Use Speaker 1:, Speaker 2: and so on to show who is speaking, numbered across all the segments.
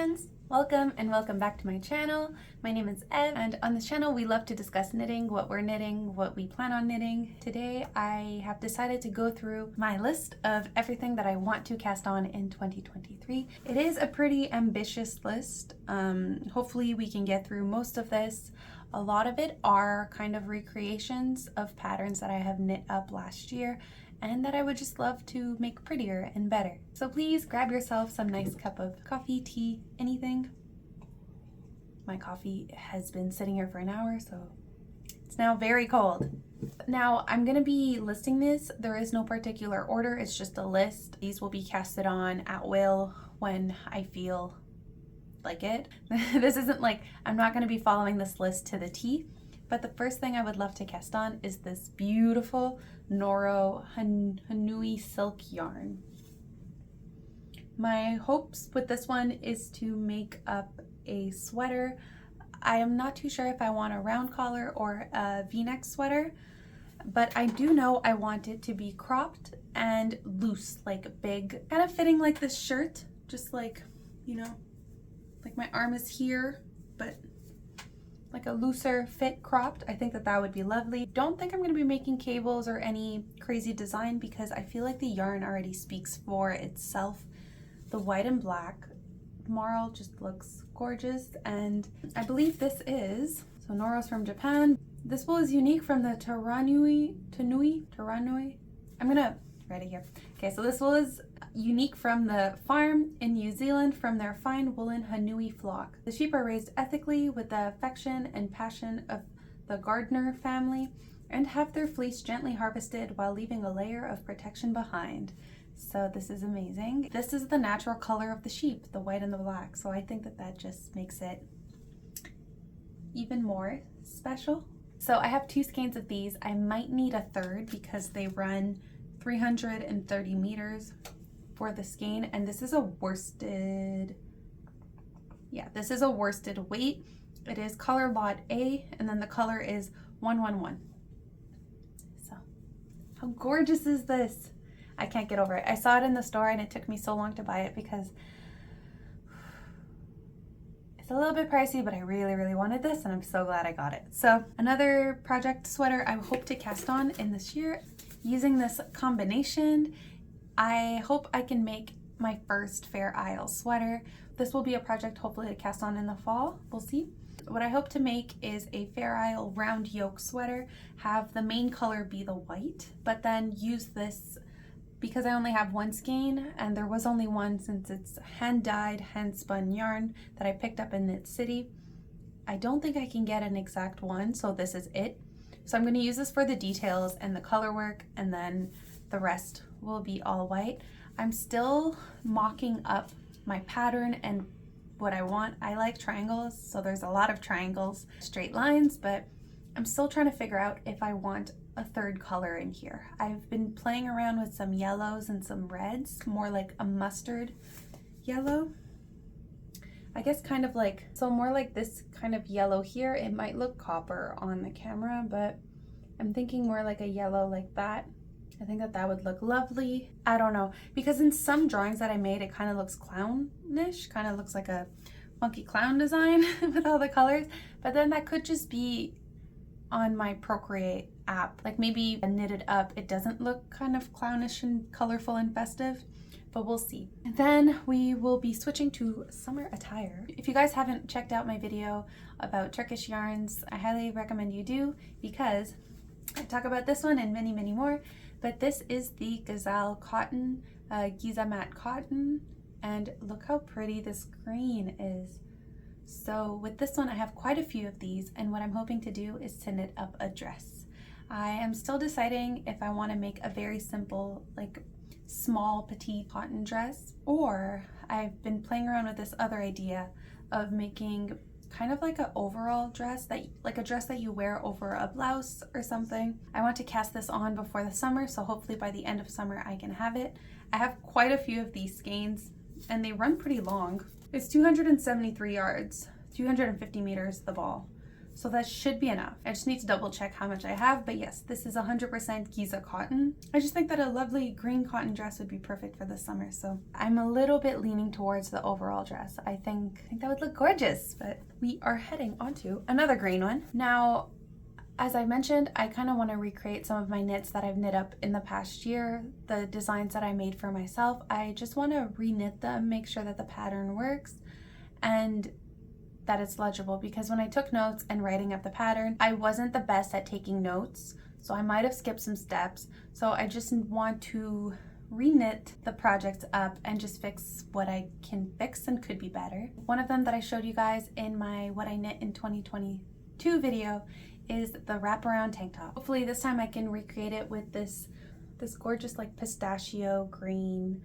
Speaker 1: friends, welcome and welcome back to my channel. My name is Ev, and on this channel we love to discuss knitting, what we're knitting, what we plan on knitting. Today I have decided to go through my list of everything that I want to cast on in 2023. It is a pretty ambitious list. Hopefully we can get through most of this. A lot of it are kind of recreations of patterns that I have knit up last year and that I would just love to make prettier and better. So please grab yourself some nice cup of coffee, tea, anything. My coffee has been sitting here for an hour, so it's now very cold. Now I'm gonna be listing this. There is no particular order, it's just a list. These will be casted on at will when I feel like it. This isn't like, I'm not gonna be following this list to the T. But the first thing I would love to cast on is this beautiful Noro Haunui silk yarn. My hopes with this one is to make up a sweater. I am not too sure if I want a round collar or a V-neck sweater, but I do know I want it to be cropped and loose, like big, kind of fitting like this shirt, just like, you know, like my arm is here, but like a looser fit cropped. I think that that would be lovely. Don't think I'm going to be making cables or any crazy design because I feel like the yarn already speaks for itself. The white and black marl just looks gorgeous, and I believe this is, so Noro's from Japan. This wool is unique from the Taranui. I'm gonna write it here. Okay, so this wool is unique from the farm in New Zealand from their fine woolen Haunui flock. The sheep are raised ethically with the affection and passion of the gardener family and have their fleece gently harvested while leaving a layer of protection behind. So this is amazing. This is the natural color of the sheep, the white and the black. So I think that that just makes it even more special. So I have 2 skeins of these. I might need a third because they run 330 meters for the skein, and this is a worsted, this is a worsted weight. It is color lot A, and then the color is 111. So how gorgeous is this? I can't get over it. I saw it in the store and it took me so long to buy it because it's a little bit pricey, but I really wanted this and I'm so glad I got it. So another project sweater I hope to cast on in this year using this combination. I hope I can make my first Fair Isle sweater. This will be a project hopefully to cast on in the fall. We'll see. What I hope to make is a Fair Isle round yoke sweater, have the main color be the white, but then use this because I only have 1 skein and there was only one since it's hand dyed, hand spun yarn that I picked up in Knit City. I don't think I can get an exact one, so this is it. So I'm going to use this for the details and the color work, and then the rest will be all white. I'm still mocking up my pattern and what I want. I like triangles, so there's a lot of triangles, straight lines, but I'm still trying to figure out if I want a third color in here. I've been playing around with some yellows and some reds, more like a mustard yellow. I guess kind of like, so more like this kind of yellow here. It might look copper on the camera, but I'm thinking more like a yellow like that. I think that that would look lovely. I don't know, because in some drawings that I made, it kind of looks clownish, kind of looks like a funky clown design with all the colors, but then that could just be on my Procreate app. Like maybe knitted up, it doesn't look kind of clownish and colorful and festive, but we'll see. And then we will be switching to summer attire. If you guys haven't checked out my video about Turkish yarns, I highly recommend you do, because I talk about this one and many more, but this is the Gazzal cotton, Giza matte cotton, and look how pretty this green is. So with this one, I have quite a few of these, and what I'm hoping to do is to knit up a dress. I am still deciding if I want to make a very simple, like small petite cotton dress, or I've been playing around with this other idea of making kind of like an overall dress, that like a dress that you wear over a blouse or something. I want to cast this on before the summer, so hopefully by the end of summer I can have it. I have quite a few of these skeins and they run pretty long. It's 273 yards, 250 meters the ball. So that should be enough. I just need to double check how much I have, but yes, this is 100% Giza cotton. I just think that a lovely green cotton dress would be perfect for this summer. So I'm a little bit leaning towards the overall dress. I think that would look gorgeous, but we are heading onto another green one. Now, as I mentioned, I kind of want to recreate some of my knits that I've knit up in the past year, the designs that I made for myself. I just want to re-knit them, make sure that the pattern works and that it's legible, because when I took notes and writing up the pattern, I wasn't the best at taking notes, so I might have skipped some steps. So I just want to re-knit the project up and just fix what I can fix and could be better. One of them that I showed you guys in my What I Knit in 2022 video is the wraparound tank top. Hopefully this time I can recreate it with this gorgeous like pistachio green,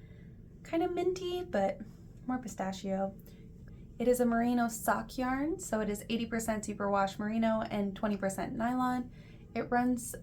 Speaker 1: kind of minty, but more pistachio. It is a merino sock yarn, so it is 80% superwash merino and 20% nylon. It runs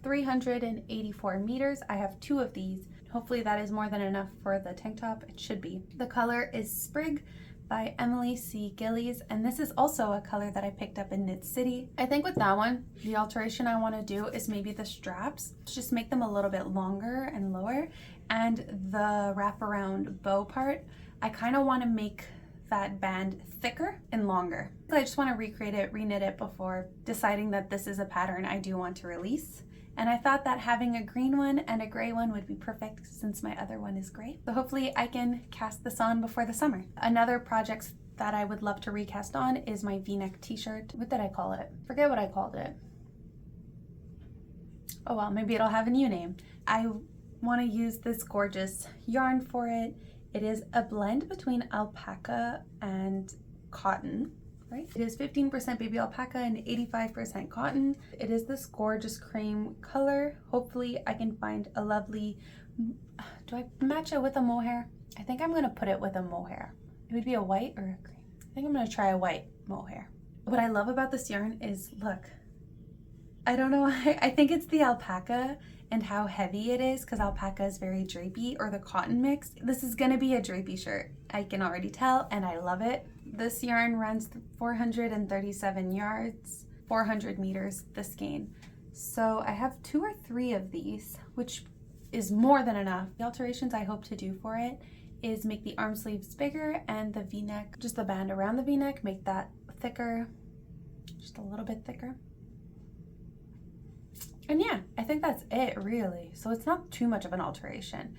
Speaker 1: 384 meters. I have 2 of these. Hopefully that is more than enough for the tank top. It should be. The color is Sprig by C Gillies, and this is also a color that I picked up in Knit City. I think with that one, the alteration I want to do is maybe the straps, just make them a little bit longer and lower, and the wraparound bow part, I kind of want to make that band thicker and longer. I just want to recreate it, reknit it before deciding that this is a pattern I do want to release. And I thought that having a green one and a gray one would be perfect since my other one is gray. So hopefully I can cast this on before the summer. Another project that I would love to recast on is my V-neck t-shirt. What did I call it? Forget what I called it. Oh well, maybe it'll have a new name. I want to use this gorgeous yarn for it. It is a blend between alpaca and cotton, right? It is 15% baby alpaca and 85% cotton. It is this gorgeous cream color. Hopefully I can find a lovely, do I match it with a mohair? I think I'm gonna put it with a mohair. It would be a white or a cream. I think I'm gonna try a white mohair. What I love about this yarn is, look, I don't know why, I think it's the alpaca and how heavy it is, because alpaca is very drapey, or the cotton mix. This is gonna be a drapey shirt. I can already tell, and I love it. This yarn runs 437 yards, 400 meters, the skein. So I have 2 or 3 of these, which is more than enough. The alterations I hope to do for it is make the arm sleeves bigger and the V-neck, just the band around the V-neck, make that thicker, just a little bit thicker. And yeah, I think that's it really. So it's not too much of an alteration.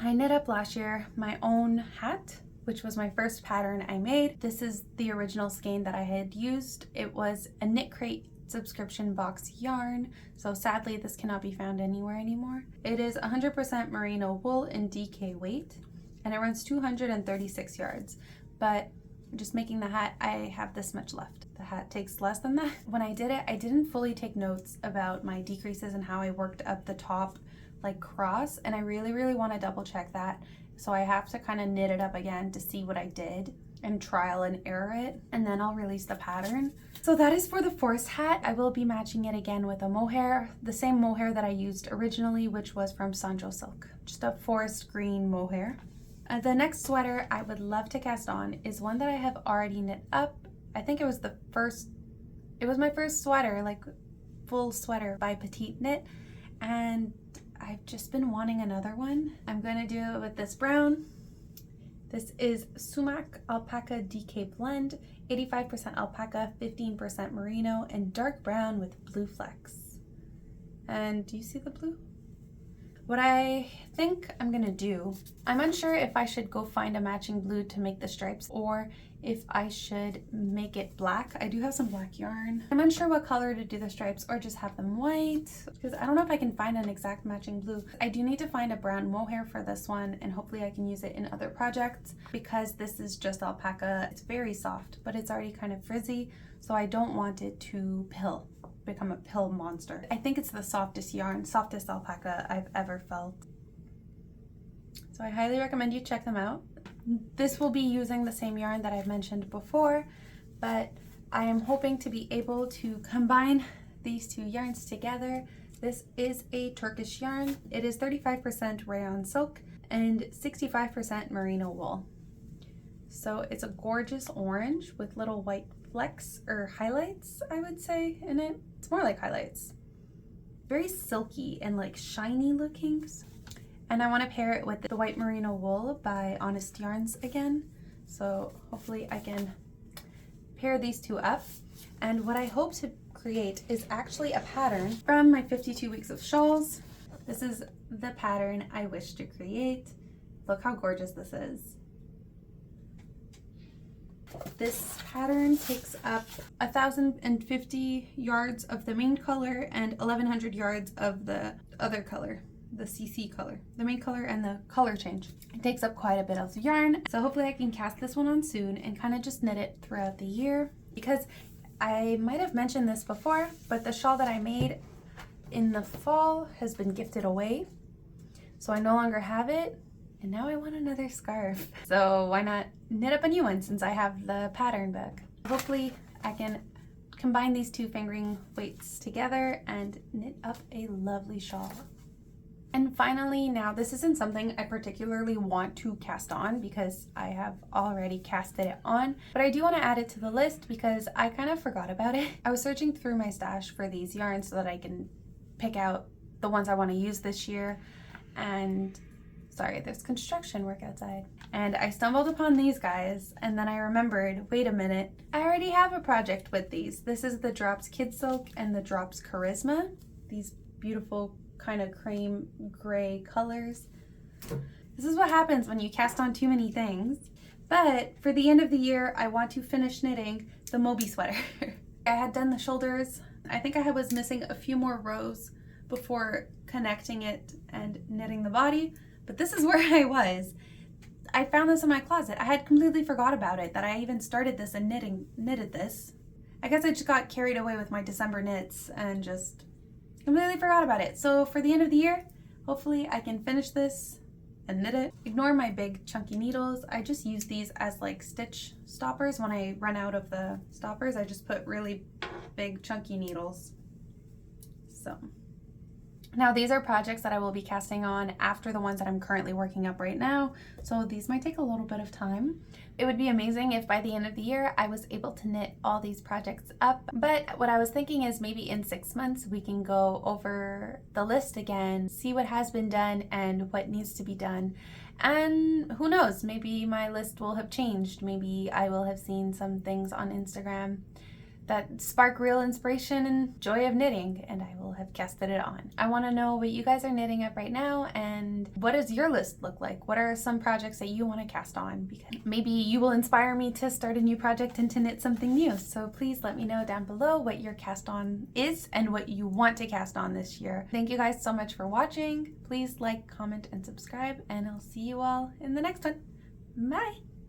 Speaker 1: I knit up last year my own hat, which was my first pattern I made. This is the original skein that I had used. It was a Knit Crate subscription box yarn, so sadly this cannot be found anywhere anymore. It is 100% merino wool in DK weight, and it runs 236 yards. But just making the hat, I have this much left. The hat takes less than that. When I did it, I didn't fully take notes about my decreases and how I worked up the top like cross, and I really want to double check that. So I have to kind of knit it up again to see what I did and trial and error it, and then I'll release the pattern. So that is for the forest hat. I will be matching it again with a mohair, the same mohair that I used originally, which was from Sanjo Silk, just a forest green mohair. The next sweater I would love to cast on is one that I have already knit up. I think it was my first sweater, like full sweater by Petite knit, and I've just been wanting another one. I'm gonna do it with this brown. This is Sumac Alpaca DK Blend, 85% alpaca, 15% merino, and dark brown with blue flecks. And do you see the blue? What I think I'm gonna do, I'm unsure if I should go find a matching blue to make the stripes or if I should make it black. I do have some black yarn. I'm unsure what color to do the stripes or just have them white, because I don't know if I can find an exact matching blue. I do need to find a brown mohair for this one, and hopefully I can use it in other projects, because this is just alpaca. It's very soft, but it's already kind of frizzy, so I don't want it to become a pill monster. I think it's the softest yarn, softest alpaca I've ever felt. So I highly recommend you check them out. This will be using the same yarn that I've mentioned before, but I am hoping to be able to combine these 2 yarns together. This is a Turkish yarn. It is 35% rayon silk and 65% merino wool. So it's a gorgeous orange with little white flecks or highlights, I would say, in it. It's more like highlights. Very silky and like shiny looking. And I want to pair it with the white merino wool by Honest Yarns again. So hopefully I can pair these two up. And what I hope to create is actually a pattern from my 52 weeks of shawls. This is the pattern I wish to create. Look how gorgeous this is. This pattern takes up 1,050 yards of the main color and 1,100 yards of the other color, the CC color, the main color and the color change. It takes up quite a bit of yarn. So hopefully I can cast this one on soon and kind of just knit it throughout the year, because I might have mentioned this before, but the shawl that I made in the fall has been gifted away. So I no longer have it. And now I want another scarf. So why not knit up a new one since I have the pattern book? Hopefully I can combine these two fingering weights together and knit up a lovely shawl. And finally, now this isn't something I particularly want to cast on because I have already casted it on, but I do want to add it to the list because I kind of forgot about it. I was searching through my stash for these yarns so that I can pick out the ones I want to use this year, and sorry, there's construction work outside. And I stumbled upon these guys, and then I remembered, wait a minute, I already have a project with these. This is the Drops Kid Silk and the Drops Charisma. These beautiful kind of cream gray colors. This is what happens when you cast on too many things. But for the end of the year, I want to finish knitting the Moby sweater. I had done the shoulders. I think I was missing a few more rows before connecting it and knitting the body. But this is where I was. I found this in my closet. I had completely forgot about it, that I even started this and knitted this. I guess I just got carried away with my December knits and just completely forgot about it. So for the end of the year, hopefully I can finish this and knit it. Ignore my big chunky needles. I just use these as like stitch stoppers. When I run out of the stoppers, I just put really big chunky needles. So now these are projects that I will be casting on after the ones that I'm currently working up right now. So these might take a little bit of time. It would be amazing if by the end of the year I was able to knit all these projects up. But what I was thinking is maybe in 6 months we can go over the list again, see what has been done and what needs to be done. And who knows, maybe my list will have changed. Maybe I will have seen some things on Instagram that spark real inspiration and joy of knitting, and I will have casted it on. I want to know what you guys are knitting up right now, and what does your list look like? What are some projects that you want to cast on? Because maybe you will inspire me to start a new project and to knit something new. So please let me know down below what your cast on is and what you want to cast on this year. Thank you guys so much for watching. Please like, comment, and subscribe, and I'll see you all in the next one. Bye!